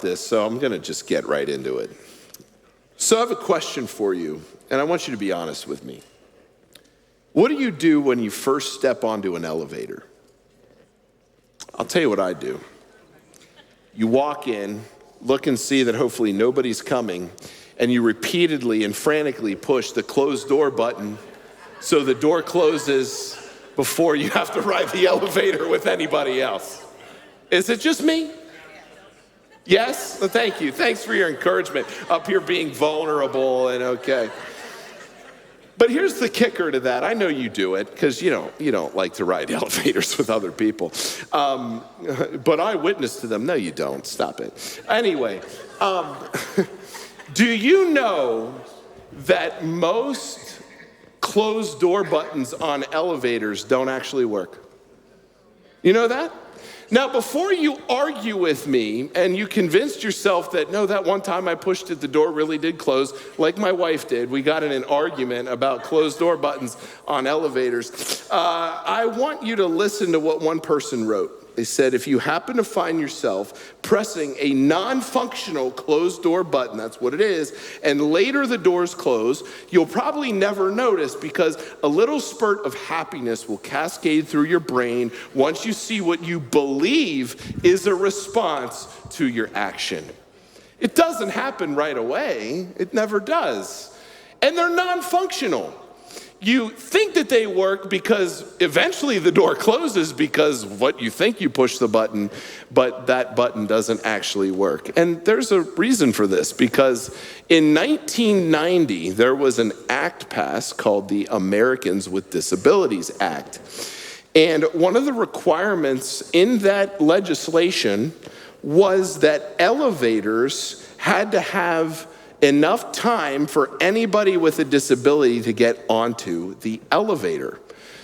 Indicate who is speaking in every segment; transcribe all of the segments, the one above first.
Speaker 1: this, so I'm going to just get right into it. So I have a question for you, and I want you to be honest with me. What do you do when you first step onto an elevator? I'll tell you what I do. You walk in, look and see that hopefully nobody's coming, and you repeatedly and frantically push the closed door button so the door closes before you have to ride the elevator with anybody else. Is it just me? Yes? Well, thank you. Thanks for your encouragement up here being vulnerable and okay. But here's the kicker to that. I know you do it because you don't like to ride elevators with other people. But I witness to them. No, you don't. Stop it. Anyway, do you know that most closed door buttons on elevators don't actually work? You know that? Now, before you argue with me and you convinced yourself that, no, that one time I pushed it, the door really did close, like my wife did. We got in an argument about closed door buttons on elevators. I want you to listen to what one person wrote. They said, if you happen to find yourself pressing a non-functional closed door button, that's what it is, and later the doors close, you'll probably never notice because a little spurt of happiness will cascade through your brain once you see what you believe is a response to your action. It doesn't happen right away. It never does. And they're non-functional. You think that they work because eventually the door closes because what you think you push the button, but that button doesn't actually work. And there's a reason for this because in 1990, there was an act passed called the Americans with Disabilities Act. And one of the requirements in that legislation was that elevators had to have enough time for anybody with a disability to get onto the elevator.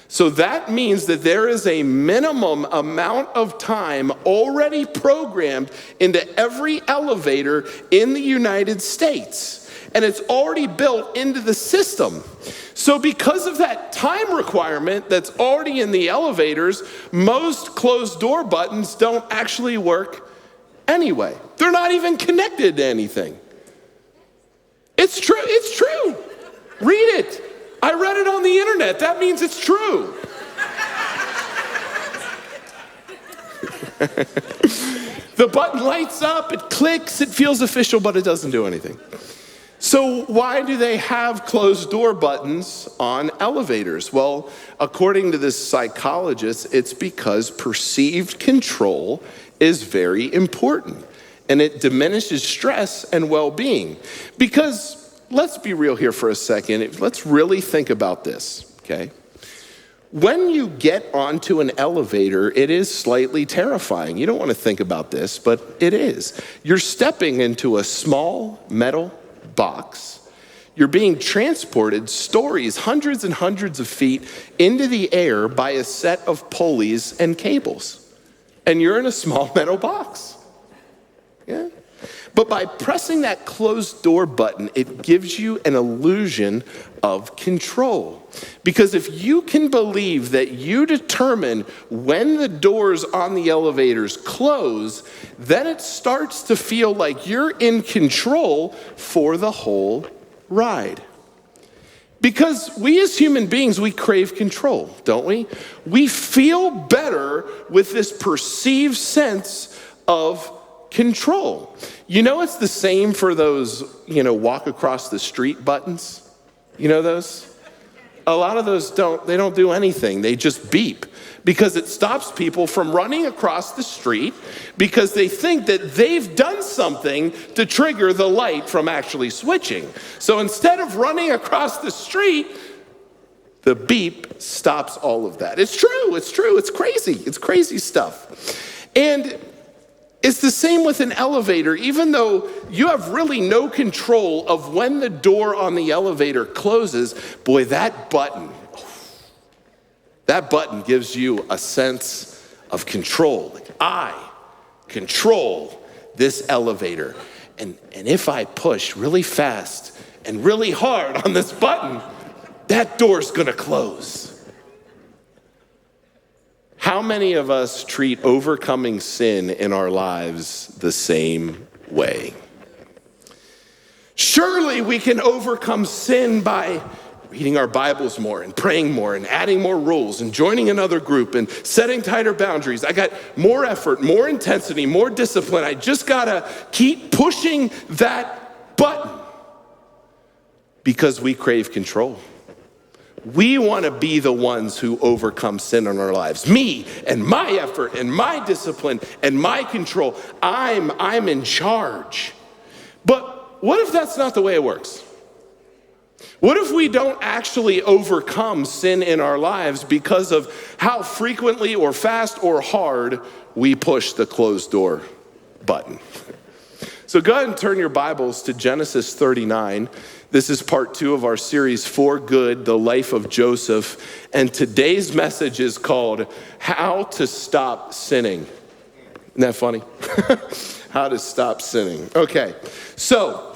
Speaker 1: So that means that there is a minimum amount of time already programmed into every elevator in the United States. And it's already built into the system. So because of that time requirement that's already in the elevators, most closed door buttons don't actually work anyway. They're not even connected to anything. It's true. It's true. Read it. I read it on the internet. That means it's true. The button lights up, it clicks, it feels official, but it doesn't do anything. So why do they have closed door buttons on elevators? Well, according to this psychologist, it's because perceived control is very important. And it diminishes stress and well-being. Because, let's be real here for a second. Let's really think about this, okay? When you get onto an elevator, it is slightly terrifying. You don't want to think about this, but it is. You're stepping into a small metal box. You're being transported stories, hundreds and hundreds of feet into the air by a set of pulleys and cables. And you're in a small metal box. Yeah. But by pressing that closed door button, it gives you an illusion of control. Because if you can believe that you determine when the doors on the elevators close, then it starts to feel like you're in control for the whole ride. Because we as human beings, we crave control, don't we? We feel better with this perceived sense of control. You know, it's the same for those, walk across the street buttons. You know those? A lot of those they don't do anything. They just beep because it stops people from running across the street because they think that they've done something to trigger the light from actually switching. So instead of running across the street, the beep stops all of that. It's true. It's crazy. It's crazy stuff. And it's the same with an elevator. Even though you have really no control of when the door on the elevator closes, boy, that button gives you a sense of control. Like, I control this elevator. And if I push really fast and really hard on this button, that door's gonna close. How many of us treat overcoming sin in our lives the same way. Surely we can overcome sin by reading our Bibles more and praying more and adding more rules and joining another group and setting tighter boundaries. I got more effort, more intensity, more discipline. I just gotta keep pushing that button because we crave control. We wanna be the ones who overcome sin in our lives. Me and my effort and my discipline and my control. I'm in charge. But what if that's not the way it works? What if we don't actually overcome sin in our lives because of how frequently or fast or hard we push the closed door button? So go ahead and turn your Bibles to Genesis 39. This is part 2 of our series, For Good, the Life of Joseph. And today's message is called How to Stop Sinning. Isn't that funny? How to stop sinning. Okay, so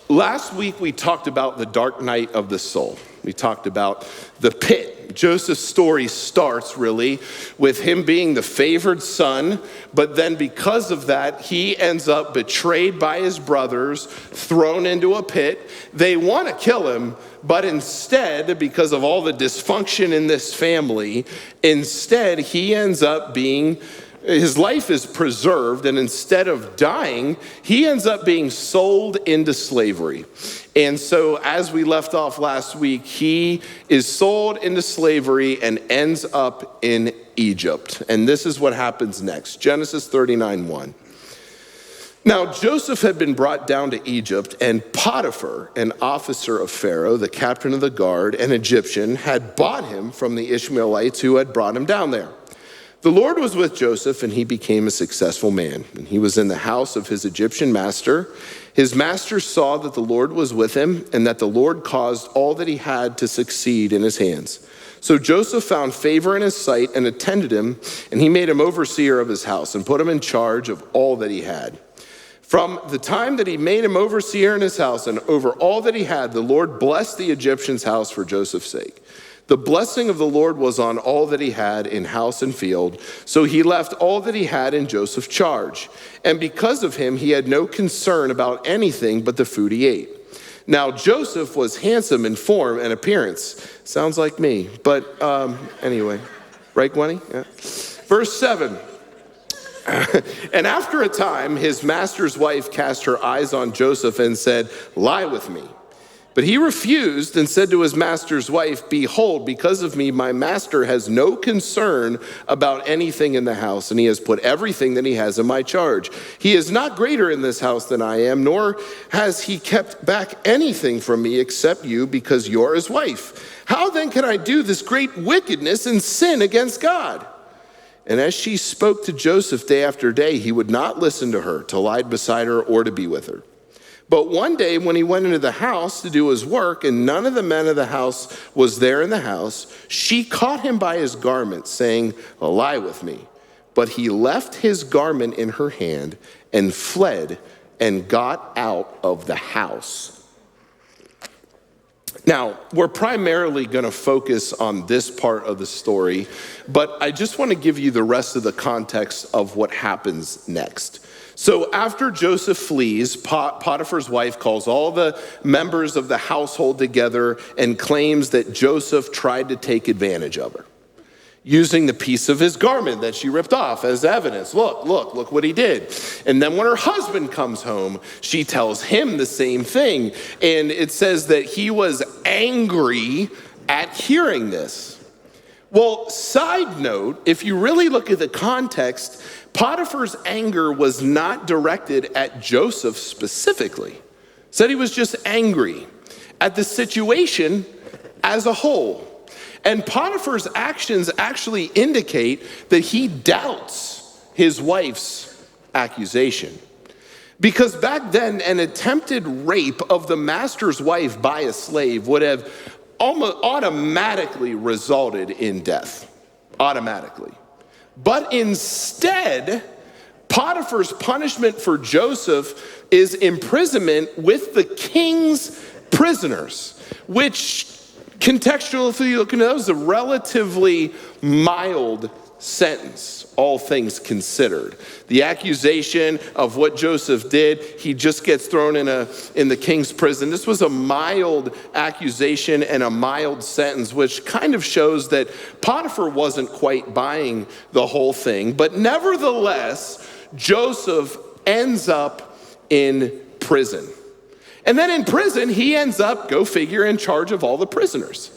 Speaker 1: last week, we talked about the dark night of the soul. We talked about the pit. Joseph's story starts really with him being the favored son, but then because of that, he ends up betrayed by his brothers, thrown into a pit. They want to kill him, but instead, because of all the dysfunction in this family, instead he ends up his life is preserved, and instead of dying, he ends up being sold into slavery. And so as we left off last week, he is sold into slavery and ends up in Egypt. And this is what happens next. Genesis 39:1. Now Joseph had been brought down to Egypt, and Potiphar, an officer of Pharaoh, the captain of the guard, an Egyptian, had bought him from the Ishmaelites who had brought him down there. The Lord was with Joseph, and he became a successful man. And he was in the house of his Egyptian master. His master saw that the Lord was with him, and that the Lord caused all that he had to succeed in his hands. So Joseph found favor in his sight and attended him, and he made him overseer of his house and put him in charge of all that he had. From the time that he made him overseer in his house and over all that he had, the Lord blessed the Egyptian's house for Joseph's sake. The blessing of the Lord was on all that he had in house and field, so he left all that he had in Joseph's charge. And because of him, he had no concern about anything but the food he ate. Now Joseph was handsome in form and appearance. Sounds like me, but anyway. Right, Gwenny? Yeah. Verse 7. And after a time, his master's wife cast her eyes on Joseph and said, "Lie with me." But he refused and said to his master's wife, "Behold, because of me, my master has no concern about anything in the house, and he has put everything that he has in my charge. He is not greater in this house than I am, nor has he kept back anything from me except you, because you're his wife. How then can I do this great wickedness and sin against God?" And as she spoke to Joseph day after day, he would not listen to her, to lie beside her or to be with her. But one day when he went into the house to do his work, and none of the men of the house was there in the house, she caught him by his garment, saying, "Lie with me." But he left his garment in her hand and fled and got out of the house. Now, we're primarily going to focus on this part of the story, but I just want to give you the rest of the context of what happens next. So after Joseph flees, Potiphar's wife calls all the members of the household together and claims that Joseph tried to take advantage of her, using the piece of his garment that she ripped off as evidence. Look what he did. And then when her husband comes home, she tells him the same thing. And it says that he was angry at hearing this. Well, side note, if you really look at the context, Potiphar's anger was not directed at Joseph specifically. Said he was just angry at the situation as a whole. And Potiphar's actions actually indicate that he doubts his wife's accusation. Because back then, an attempted rape of the master's wife by a slave would have almost automatically resulted in death. Automatically. But instead, Potiphar's punishment for Joseph is imprisonment with the king's prisoners, which contextually, if you look into that, was a relatively mild sentence, all things considered. The accusation of what Joseph did, he just gets thrown in the king's prison. This was a mild accusation and a mild sentence, which kind of shows that Potiphar wasn't quite buying the whole thing. But nevertheless, Joseph ends up in prison. And then in prison, he ends up, go figure, in charge of all the prisoners.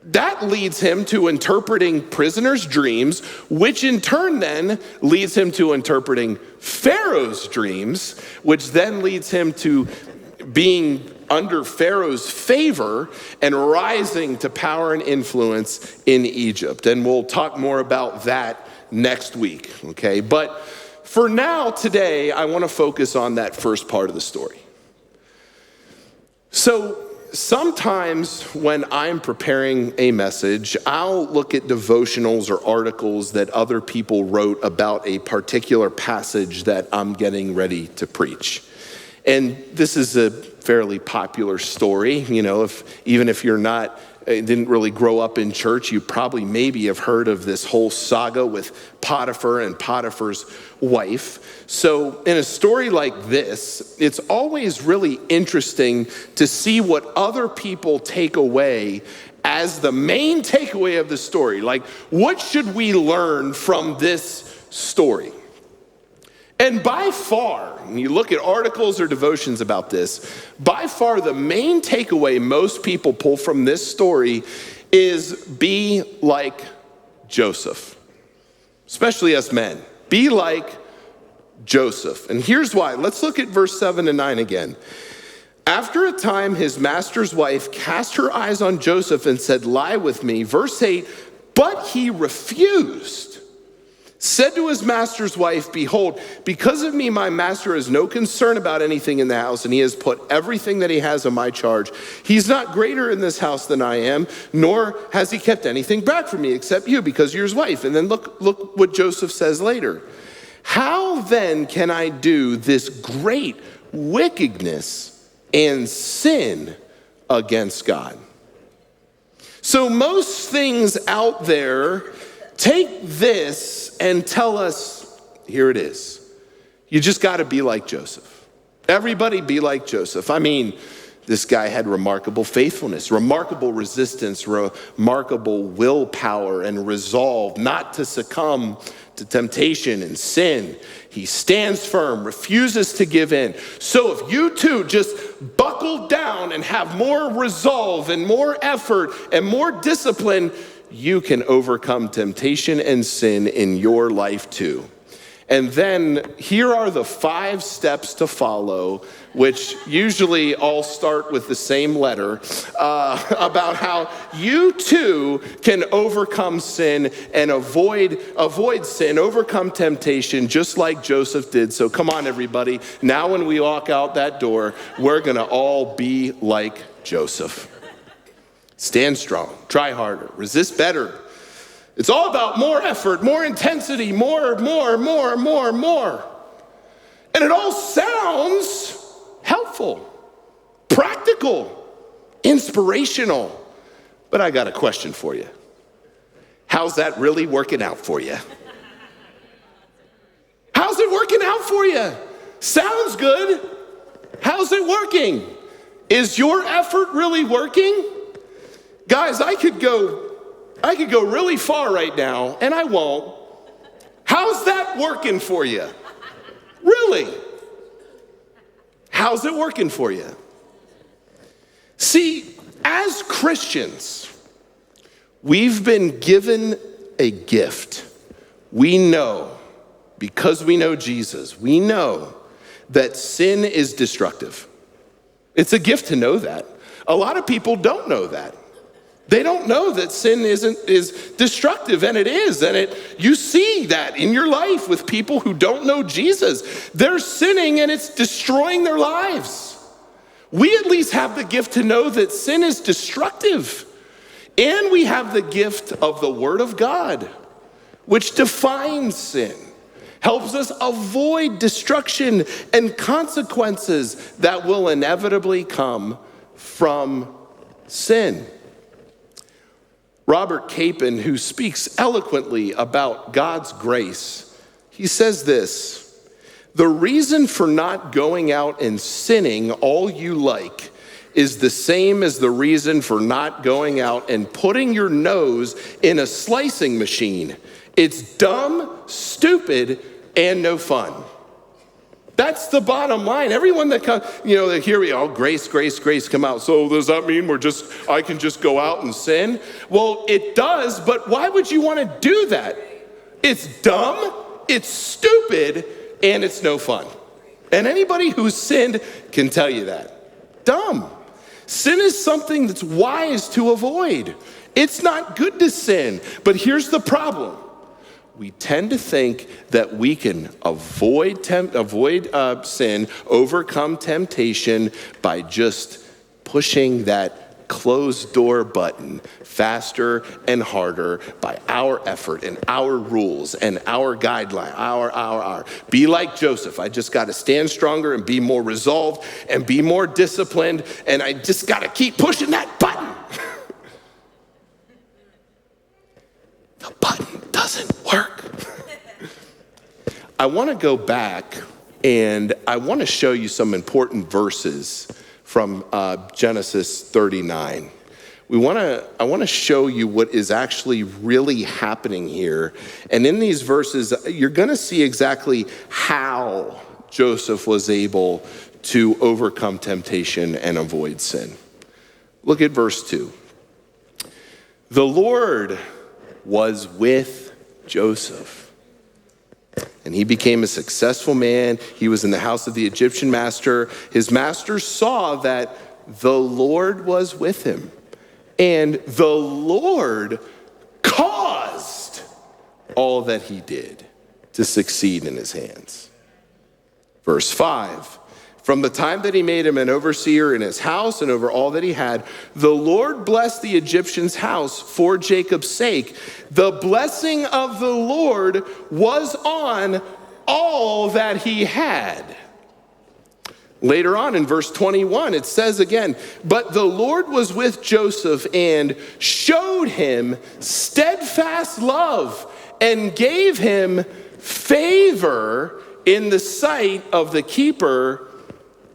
Speaker 1: That leads him to interpreting prisoners' dreams, which in turn then leads him to interpreting Pharaoh's dreams, which then leads him to being under Pharaoh's favor and rising to power and influence in Egypt. And we'll talk more about that next week, okay? But for now, today, I want to focus on that first part of the story. So, sometimes when I'm preparing a message, I'll look at devotionals or articles that other people wrote about a particular passage that I'm getting ready to preach. And this is a fairly popular story. You know, even if you're not, didn't really grow up in church, you probably maybe have heard of this whole saga with Potiphar and Potiphar's wife. So in a story like this, it's always really interesting to see what other people take away as the main takeaway of the story. Like, what should we learn from this story? And by far, when you look at articles or devotions about this, by far the main takeaway most people pull from this story is be like Joseph. Especially us men. Be like Joseph. And here's why. Let's look at verse 7 and 9 again. After a time, his master's wife cast her eyes on Joseph and said, "Lie with me." Verse 8, but he refused. Said to his master's wife, "Behold, because of me, my master has no concern about anything in the house, and he has put everything that he has in my charge. He's not greater in this house than I am, nor has he kept anything back from me except you, because you're his wife." And then look what Joseph says later. "How then can I do this great wickedness and sin against God?" So most things out there take this and tell us, here it is. You just got to be like Joseph. Everybody be like Joseph. I mean, this guy had remarkable faithfulness, remarkable resistance, remarkable willpower and resolve not to succumb to temptation and sin. He stands firm, refuses to give in. So if you too just buckle down and have more resolve and more effort and more discipline, you can overcome temptation and sin in your life too. And then here are the 5 steps to follow, which usually all start with the same letter, about how you too can overcome sin and avoid sin, overcome temptation, just like Joseph did. So come on, everybody. Now when we walk out that door, we're going to all be like Joseph. Stand strong, try harder, resist better. It's all about more effort, more intensity, more. And it all sounds helpful, practical, inspirational. But I got a question for you. How's that really working out for you? How's it working out for you? Sounds good. How's it working? Is your effort really working? Guys, I could go really far right now, and I won't. How's that working for you? Really? How's it working for you? See, as Christians, we've been given a gift. We know, because we know Jesus, we know that sin is destructive. It's a gift to know that. A lot of people don't know that. They don't know that sin is destructive, and it is. And you see that in your life with people who don't know Jesus. They're sinning and it's destroying their lives. We at least have the gift to know that sin is destructive. And we have the gift of the Word of God, which defines sin, helps us avoid destruction and consequences that will inevitably come from sin. Robert Capon, who speaks eloquently about God's grace, he says this: the reason for not going out and sinning all you like is the same as the reason for not going out and putting your nose in a slicing machine. It's dumb, stupid, and no fun. That's the bottom line. Everyone that comes, they hear me, oh, grace, grace, grace, come out. So does that mean I can just go out and sin? Well, it does, but why would you want to do that? It's dumb, it's stupid, and it's no fun. And anybody who's sinned can tell you that. Dumb. Sin is something that's wise to avoid. It's not good to sin, but here's the problem. We tend to think that we can avoid sin, overcome temptation by just pushing that closed door button faster and harder by our effort and our rules and our guideline, our. Be like Joseph. I just got to stand stronger and be more resolved and be more disciplined, and I just got to keep pushing that button. The button doesn't work. I want to go back and I want to show you some important verses from Genesis 39. I want to show you what is actually really happening here. And in these verses, you're going to see exactly how Joseph was able to overcome temptation and avoid sin. Look at verse 2. The Lord was with Joseph, and he became a successful man. He was in the house of the Egyptian master. His master saw that the Lord was with him, and the Lord caused all that he did to succeed in his hands. Verse 5. From the time that he made him an overseer in his house and over all that he had, the Lord blessed the Egyptian's house for Jacob's sake. The blessing of the Lord was on all that he had. Later on in verse 21, it says again, but the Lord was with Joseph and showed him steadfast love and gave him favor in the sight of the keeper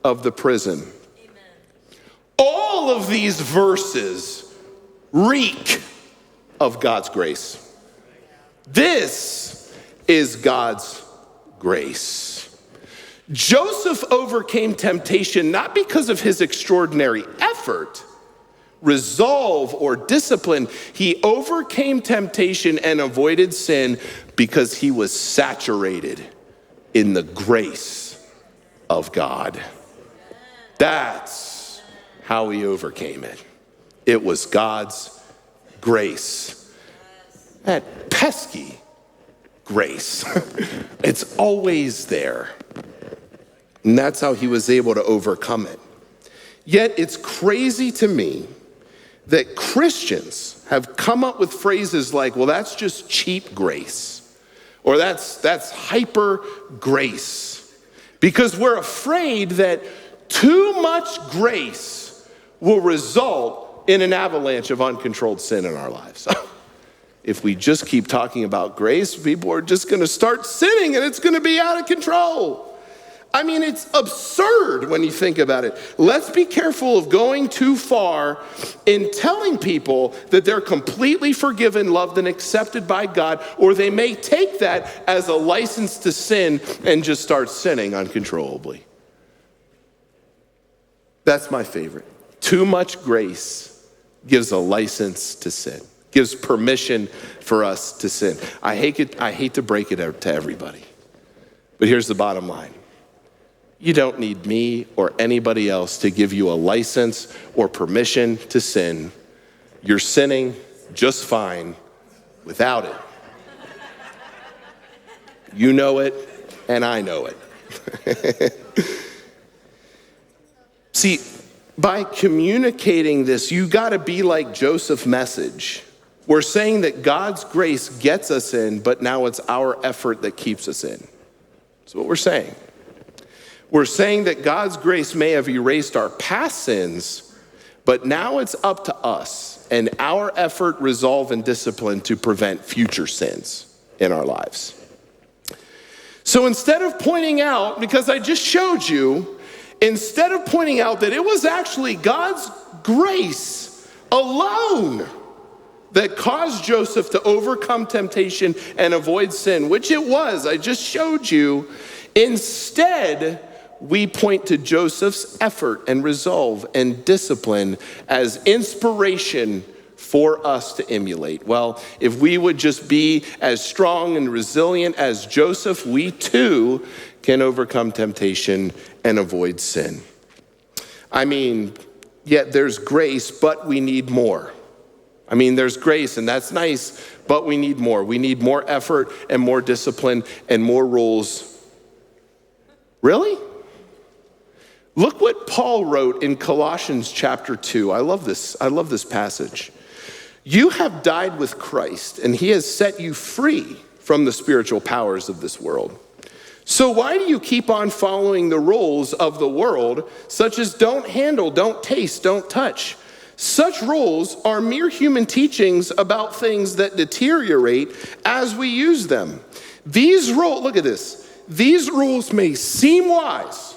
Speaker 1: of the prison. Amen. All of these verses reek of God's grace. This is God's grace. Joseph overcame temptation not because of his extraordinary effort, resolve, or discipline. He overcame temptation and avoided sin because he was saturated in the grace of God. That's how he overcame it. It was God's grace. That pesky grace. It's always there. And that's how he was able to overcome it. Yet it's crazy to me that Christians have come up with phrases like, well, that's just cheap grace, or that's hyper grace, because we're afraid that too much grace will result in an avalanche of uncontrolled sin in our lives. If we just keep talking about grace, people are just going to start sinning and it's going to be out of control. I mean, it's absurd when you think about it. Let's be careful of going too far in telling people that they're completely forgiven, loved, and accepted by God, or they may take that as a license to sin and just start sinning uncontrollably. That's my favorite. Too much grace gives a license to sin, gives permission for us to sin. I hate to break it out to everybody, but here's the bottom line. You don't need me or anybody else to give you a license or permission to sin. You're sinning just fine without it. You know it, and I know it. See, by communicating this, you gotta be like Joseph's message. We're saying that God's grace gets us in, but now it's our effort that keeps us in. That's what we're saying. We're saying that God's grace may have erased our past sins, But now it's up to us and our effort, resolve, and discipline to prevent future sins in our lives. So instead of pointing out, because I just showed you, instead of pointing out that it was actually God's grace alone that caused Joseph to overcome temptation and avoid sin, which it was, I just showed you, instead, we point to Joseph's effort and resolve and discipline as inspiration for us to emulate. Well, if we would just be as strong and resilient as Joseph, we too can overcome temptation and avoid sin. I mean, yet there's grace, but we need more. I mean, there's grace, and that's nice, but we need more. We need more effort and more discipline and more rules. Really? Look what Paul wrote in Colossians chapter 2. I love this passage. You have died with Christ, and he has set you free from the spiritual powers of this world. So why do you keep on following the rules of the world, such as don't handle, don't taste, don't touch? Such rules are mere human teachings about things that deteriorate as we use them. These rules, look at this. These rules may seem wise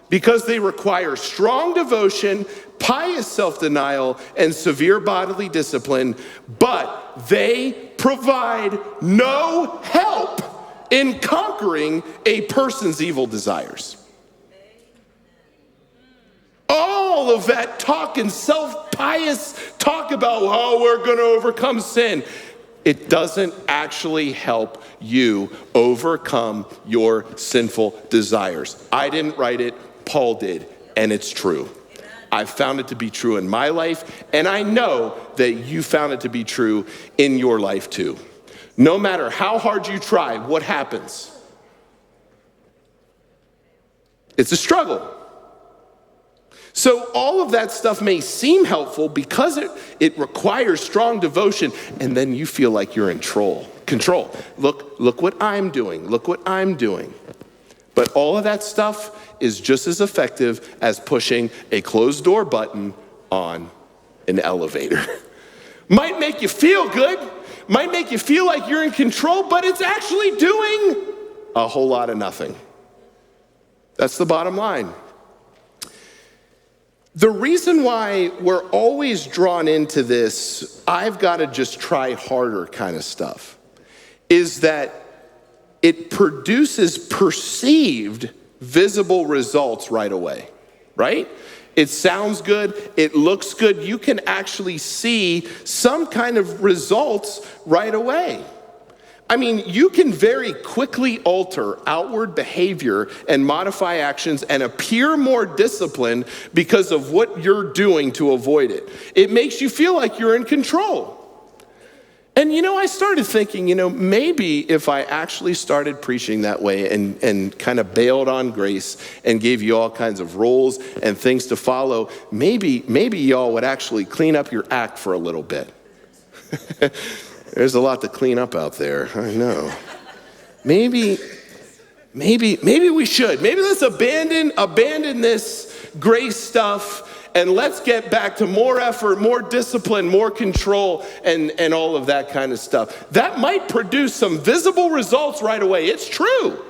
Speaker 1: because they require strong devotion, pious self-denial, and severe bodily discipline, but they provide no help in conquering a person's evil desires. All of that talk and self-pious talk about how we're going to overcome sin, it doesn't actually help you overcome your sinful desires. I didn't write it, Paul did, and it's true. I've found it to be true in my life, and I know that you found it to be true in your life too. No matter how hard you try, what happens? It's a struggle. So all of that stuff may seem helpful because it requires strong devotion, and then you feel like you're in control. Look what I'm doing. Look what I'm doing. But all of that stuff is just as effective as pushing a closed door button on an elevator. Might make you feel good, might make you feel like you're in control, but it's actually doing a whole lot of nothing. That's the bottom line. The reason why we're always drawn into this, I've got to just try harder kind of stuff, is that it produces perceived visible results right away, right? It sounds good, it looks good. You can actually see some kind of results right away. I mean, you can very quickly alter outward behavior and modify actions and appear more disciplined because of what you're doing to avoid it. It makes you feel like you're in control. And I started thinking, maybe if I actually started preaching that way and kind of bailed on grace and gave you all kinds of rules and things to follow, maybe y'all would actually clean up your act for a little bit. There's a lot to clean up out there, I know. Maybe we should. Maybe let's abandon this grace stuff and let's get back to more effort, more discipline, more control, and all of that kind of stuff. That might produce some visible results right away. It's true.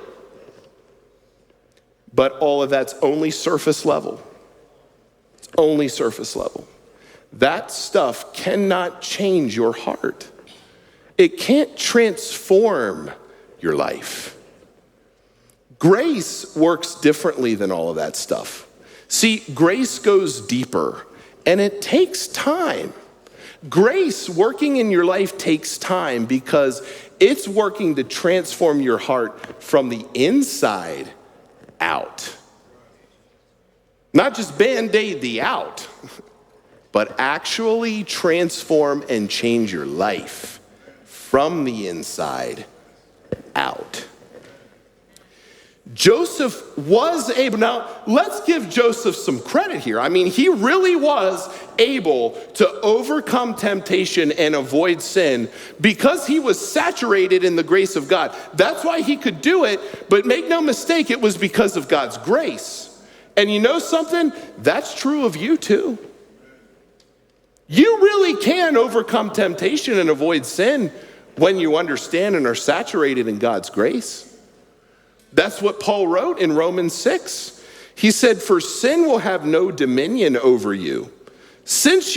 Speaker 1: But all of that's only surface level. It's only surface level. That stuff cannot change your heart. It can't transform your life. Grace works differently than all of that stuff. See, grace goes deeper, and it takes time. Grace working in your life takes time because it's working to transform your heart from the inside out. Not just band-aid the out, but actually transform and change your life from the inside out. Joseph was able, now let's give Joseph some credit here. I mean, he really was able to overcome temptation and avoid sin because he was saturated in the grace of God. That's why he could do it, but make no mistake, it was because of God's grace. And you know something? That's true of you too. You really can overcome temptation and avoid sin when you understand and are saturated in God's grace. That's what Paul wrote in Romans 6. He said, for sin will have no dominion over you, since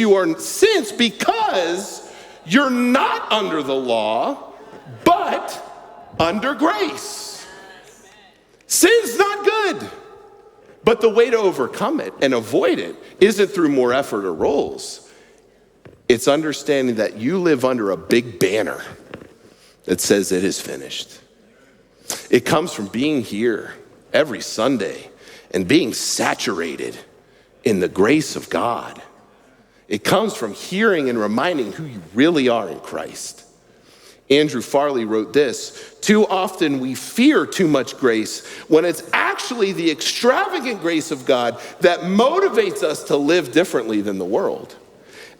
Speaker 1: because you're not under the law, but under grace. Sin's not good, but the way to overcome it and avoid it isn't through more effort or rules. It's understanding that you live under a big banner that says it is finished. It comes from being here every Sunday and being saturated in the grace of God. It comes from hearing and reminding who you really are in Christ. Andrew Farley wrote this, too often we fear too much grace when it's actually the extravagant grace of God that motivates us to live differently than the world.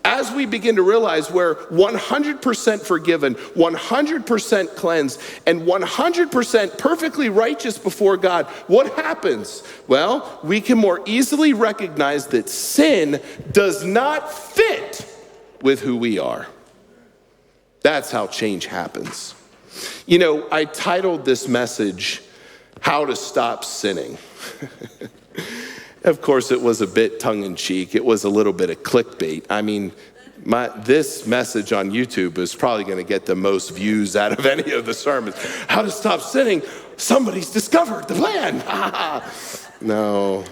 Speaker 1: As we begin to realize we're 100% forgiven, 100% cleansed, and 100% perfectly righteous before God, what happens? Well, we can more easily recognize that sin does not fit with who we are. That's how change happens. You know, I titled this message, How to Stop Sinning. Of course, it was a bit tongue-in-cheek. It was a little bit of clickbait. I mean, this message on YouTube is probably going to get the most views out of any of the sermons. How to stop sinning. Somebody's discovered the plan. No.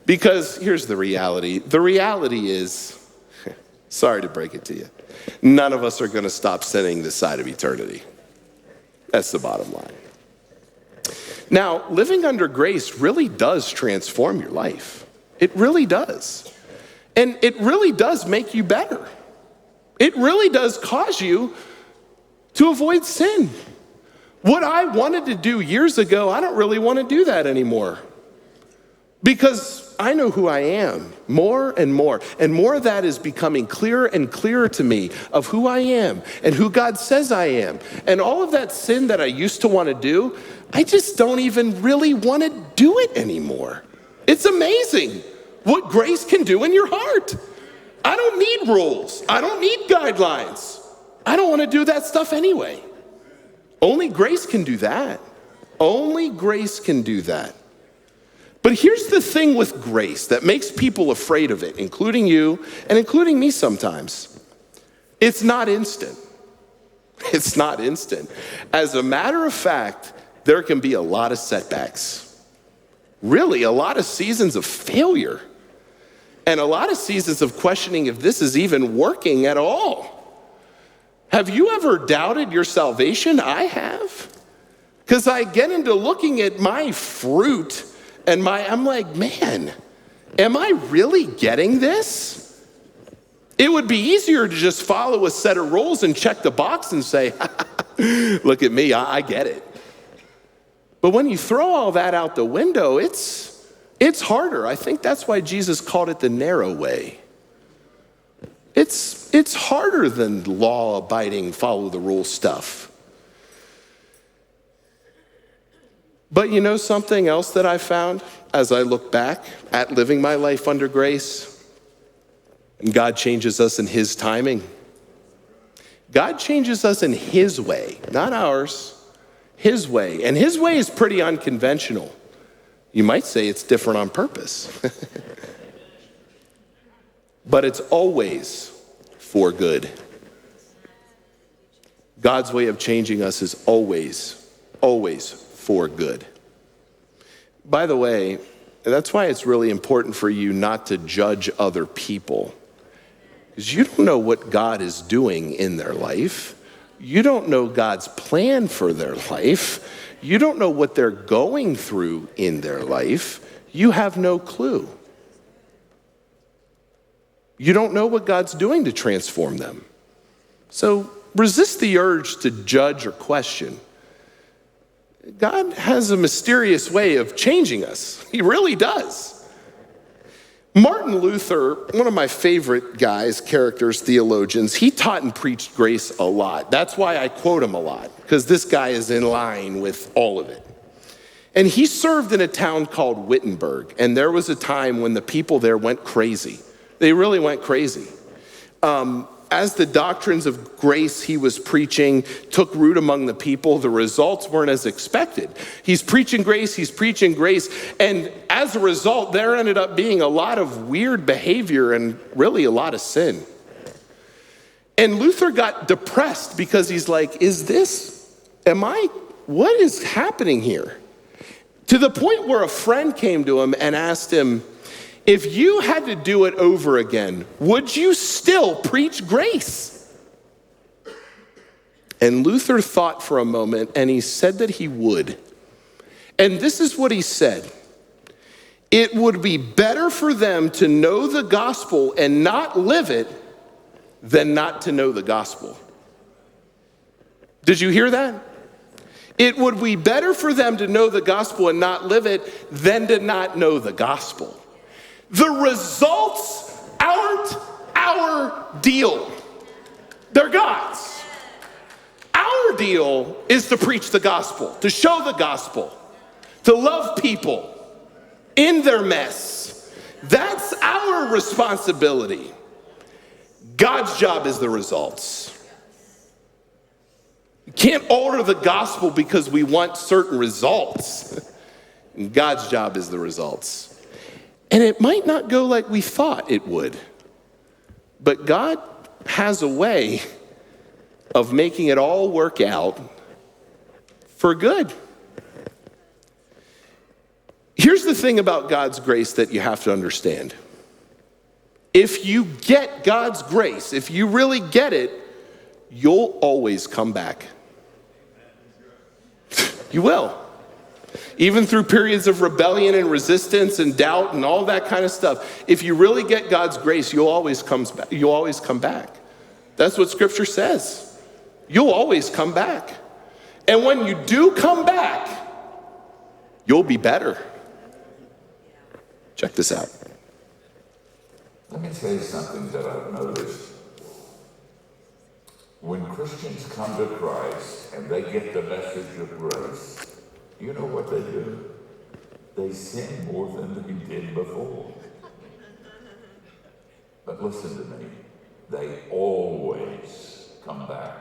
Speaker 1: Because here's the reality. The reality is, sorry to break it to you, none of us are going to stop sinning this side of eternity. That's the bottom line. Now, living under grace really does transform your life. It really does. And it really does make you better. It really does cause you to avoid sin. What I wanted to do years ago, I don't really want to do that anymore. Because I know who I am more and more. And more of that is becoming clearer and clearer to me of who I am and who God says I am. And all of that sin that I used to want to do, I just don't even really want to do it anymore. It's amazing what grace can do in your heart. I don't need rules. I don't need guidelines. I don't want to do that stuff anyway. Only grace can do that. Only grace can do that. But here's the thing with grace that makes people afraid of it, including you and including me sometimes. It's not instant. It's not instant. As a matter of fact, there can be a lot of setbacks. Really, a lot of seasons of failure. And a lot of seasons of questioning if this is even working at all. Have you ever doubted your salvation? I have. Because I get into looking at my fruit and I'm like, man, am I really getting this? It would be easier to just follow a set of rules and check the box and say, look at me, I get it. But when you throw all that out the window, it's harder. I think that's why Jesus called it the narrow way. It's harder than law-abiding, follow-the-rules stuff. But you know something else that I found as I look back at living my life under grace? God changes us in His timing. God changes us in His way, not ours. His way. And His way is pretty unconventional. You might say it's different on purpose. But it's always for good. God's way of changing us is always, always for good. By the way, that's why it's really important for you not to judge other people. Because you don't know what God is doing in their life. You don't know God's plan for their life. You don't know what they're going through in their life. You have no clue. You don't know what God's doing to transform them. So resist the urge to judge or question. God has a mysterious way of changing us. He really does. Martin Luther, one of my favorite guys, characters, theologians, he taught and preached grace a lot. That's why I quote him a lot, because this guy is in line with all of it. And he served in a town called Wittenberg, and there was a time when the people there went crazy. They really went crazy. as the doctrines of grace he was preaching took root among the people, the results weren't as expected. He's preaching grace, and as a result, there ended up being a lot of weird behavior and really a lot of sin. And Luther got depressed because he's like, what is happening here? To the point where a friend came to him and asked him, if you had to do it over again, would you still preach grace? And Luther thought for a moment, and he said that he would. And this is what he said. It would be better for them to know the gospel and not live it than not to know the gospel. Did you hear that? It would be better for them to know the gospel and not live it than to not know the gospel. The results aren't our deal. They're God's. Our deal is to preach the gospel, to show the gospel, to love people in their mess. That's our responsibility. God's job is the results. We can't alter the gospel because we want certain results. God's job is the results. And it might not go like we thought it would, but God has a way of making it all work out for good. Here's the thing about God's grace that you have to understand. If you get God's grace, if you really get it, you'll always come back. You will. Even through periods of rebellion and resistance and doubt and all that kind of stuff. If you really get God's grace, you'll always come back. That's what Scripture says. You'll always come back. And when you do come back, you'll be better. Check this out.
Speaker 2: Let me tell you something that I've noticed. When Christians come to Christ and they get the message of grace, you know what they do? They sin more than they did before. But listen to me. They always come back.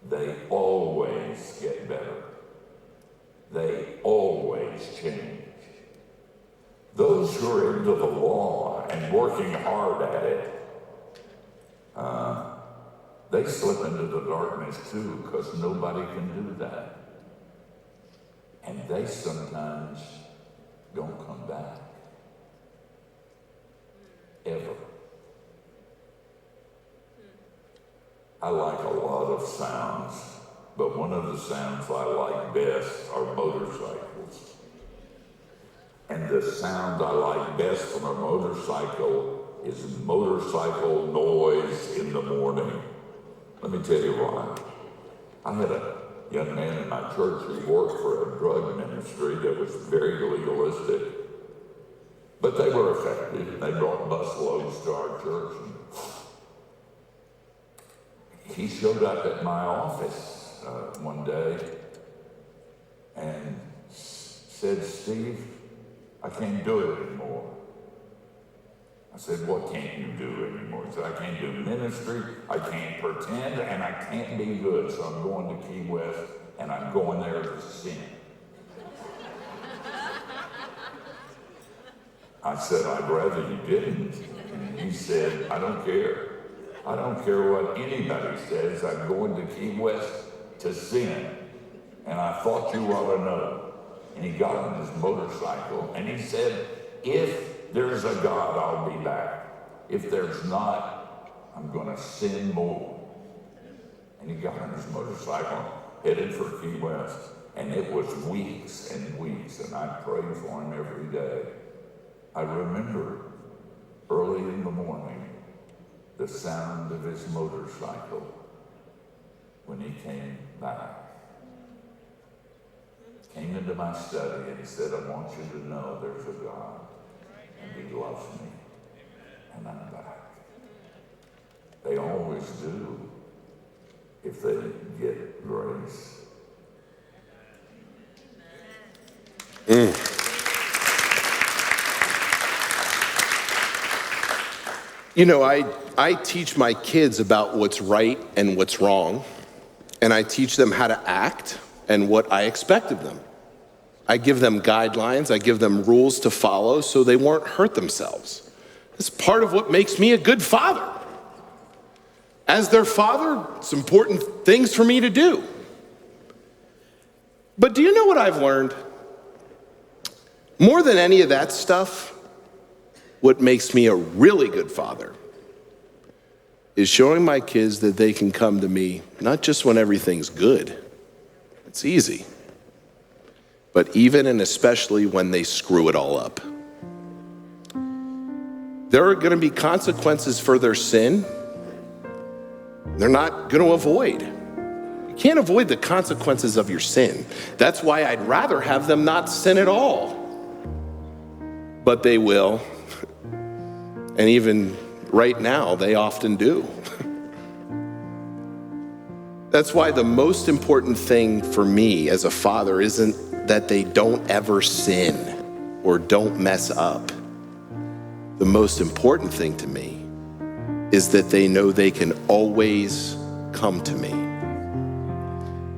Speaker 2: They always get better. They always change. Those who are into the law and working hard at it, they slip into the darkness too, because nobody can do that. And they sometimes don't come back. Ever. I like a lot of sounds, but one of the sounds I like best are motorcycles. And the sound I like best from a motorcycle is motorcycle noise in the morning. Let me tell you why. I had a young man in my church who worked for a drug ministry that was very legalistic. But they were effective. They brought busloads to our church. He showed up at my office one day and said, "Steve, I can't do it anymore." I said, "What can't you do anymore?" He said, "I can't do ministry, I can't pretend, and I can't be good, so I'm going to Key West, and I'm going there to sin." I said, "I'd rather you didn't." And he said, "I don't care. I don't care what anybody says, I'm going to Key West to sin. And I thought you ought to know." And he got on his motorcycle, and he said, "If there's a God, I'll be back. If there's not, I'm going to sin more." And he got on his motorcycle, headed for Key West. And it was weeks and weeks, and I prayed for him every day. I remember early in the morning, the sound of his motorcycle when he came back. Came into my study and he said, "I want you to know there's a God, and he loves me, and I'm back." They always do if they get grace.
Speaker 1: I teach my kids about what's right and what's wrong, and I teach them how to act and what I expect of them. I give them guidelines, I give them rules to follow so they won't hurt themselves. It's part of what makes me a good father. As their father, it's important things for me to do. But do you know what I've learned? More than any of that stuff, what makes me a really good father is showing my kids that they can come to me, not just when everything's good, it's easy, but even and especially when they screw it all up. There are going to be consequences for their sin they're not going to avoid. You can't avoid the consequences of your sin. That's why I'd rather have them not sin at all. But they will. And even right now, they often do. That's why the most important thing for me as a father isn't that they don't ever sin or don't mess up. The most important thing to me is that they know they can always come to me.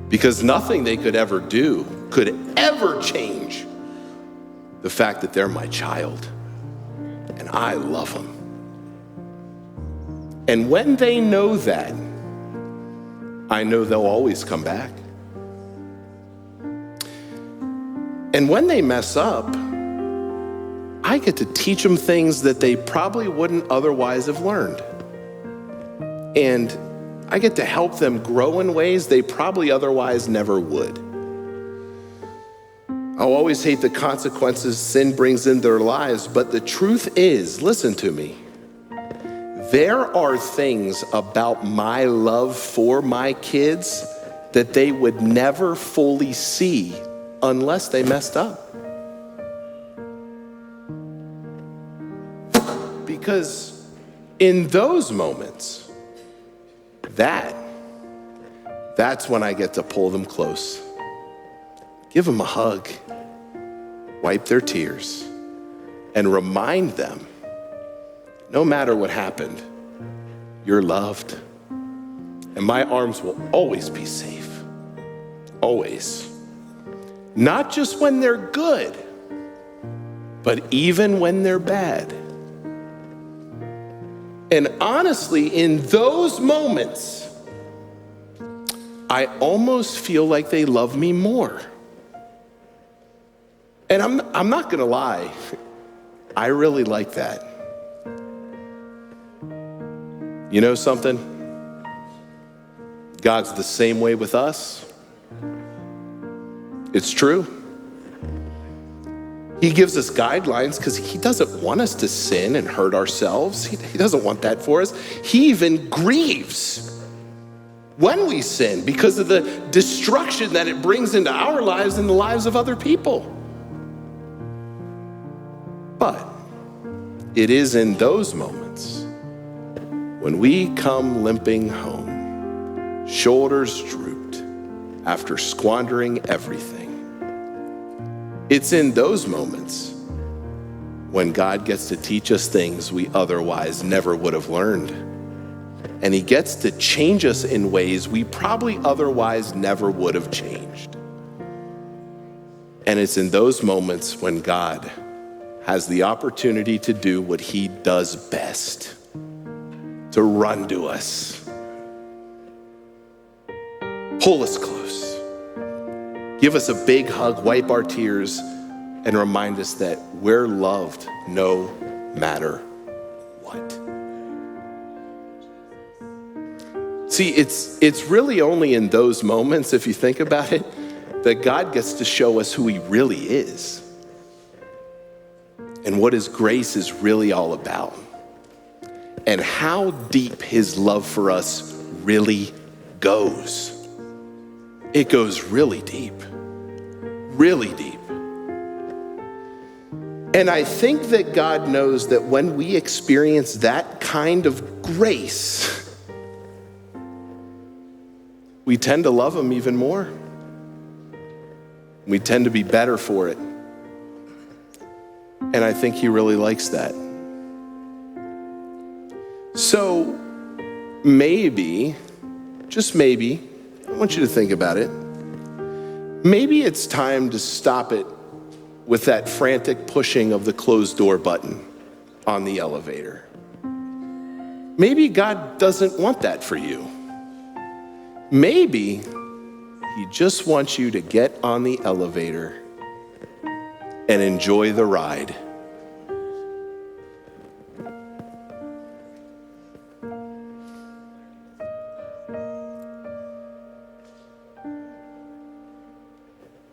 Speaker 1: Because nothing they could ever do could ever change the fact that they're my child and I love them. And when they know that, I know they'll always come back. And when they mess up, I get to teach them things that they probably wouldn't otherwise have learned. And I get to help them grow in ways they probably otherwise never would. I'll always hate the consequences sin brings in their lives, but the truth is, listen to me, there are things about my love for my kids that they would never fully see unless they messed up. Because in those moments, that's when I get to pull them close, give them a hug, wipe their tears, and remind them, no matter what happened, you're loved, and my arms will always be safe, always. Not just when they're good, but even when they're bad. And honestly, in those moments, I almost feel like they love me more. And I'm not gonna lie, I really like that. You know something? God's the same way with us. It's true. He gives us guidelines because he doesn't want us to sin and hurt ourselves. He doesn't want that for us. He even grieves when we sin because of the destruction that it brings into our lives and the lives of other people. But it is in those moments when we come limping home, shoulders drooped after squandering everything. It's in those moments when God gets to teach us things we otherwise never would have learned. And he gets to change us in ways we probably otherwise never would have changed. And it's in those moments when God has the opportunity to do what he does best, to run to us, pull us close, give us a big hug, wipe our tears, and remind us that we're loved no matter what. See, it's really only in those moments, if you think about it, that God gets to show us who he really is and what his grace is really all about and how deep his love for us really goes. It goes really deep, really deep. And I think that God knows that when we experience that kind of grace, we tend to love him even more. We tend to be better for it. And I think he really likes that. So maybe, just maybe, I want you to think about it. Maybe it's time to stop it with that frantic pushing of the closed door button on the elevator. Maybe God doesn't want that for you. Maybe He just wants you to get on the elevator and enjoy the ride.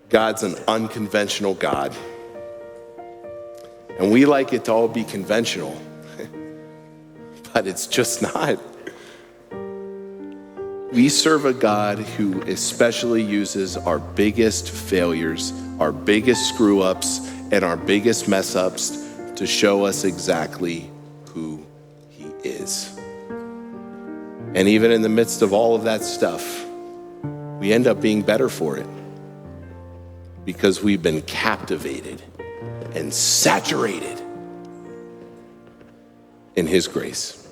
Speaker 1: God's an unconventional God. And we like it to all be conventional, but it's just not. We serve a God who especially uses our biggest failures, our biggest screw-ups, and our biggest mess-ups to show us exactly who He is. And even in the midst of all of that stuff, we end up being better for it because we've been captivated and saturated in His grace.